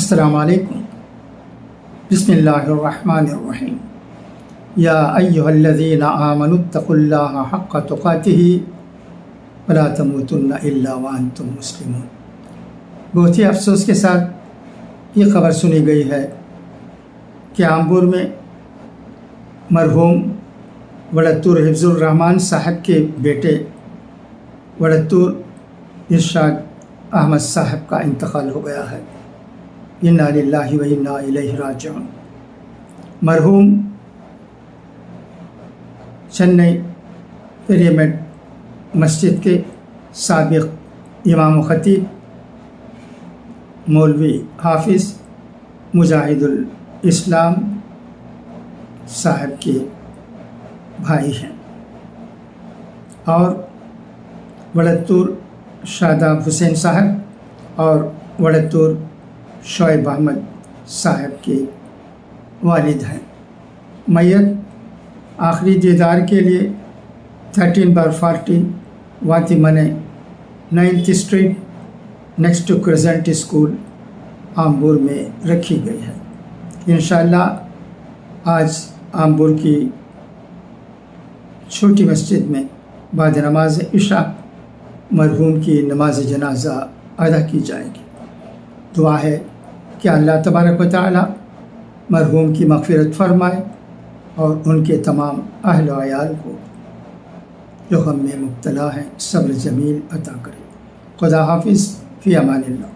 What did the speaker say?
السلام علیکم۔ بسم اللہ الرحمن الرحیم۔ یا ایھا الذین آمنوا اتقوا اللہ حق تقاتہ ولا تموتن الا وانتم مسلمون۔ بہت ہی افسوس کے ساتھ یہ خبر سنی گئی ہے کہ آمبور میں مرحوم وڑتور حفظ الرحمان صاحب کے بیٹے وڑتور ارشاد احمد صاحب کا انتقال ہو گیا ہے۔ انا للہ و انا الیہ راجعون۔ مرحوم چنئی پیرامڈ مسجد کے سابق امام و خطیب مولوی حافظ مجاہد الاسلام صاحب کے بھائی ہیں، اور وڑتور شاداب حسین صاحب اور وڑتور شعیب احمد صاحب کے والد ہیں۔ میت آخری دیدار کے لیے 13/40 واتی منع 9th street next to Crescent school Ambur میں رکھی گئی ہے۔ انشاءاللہ آج آمبور کی چھوٹی مسجد میں بعد نماز عشاء مرحوم کی نماز جنازہ ادا کی جائے گی۔ دعا ہے کہ اللہ تبارک و تعالی مرحوم کی مغفرت فرمائے اور ان کے تمام اہل و عیال کو جو غم میں مبتلا ہیں صبر جمیل عطا کرے۔ خدا حافظ، فی امان اللہ۔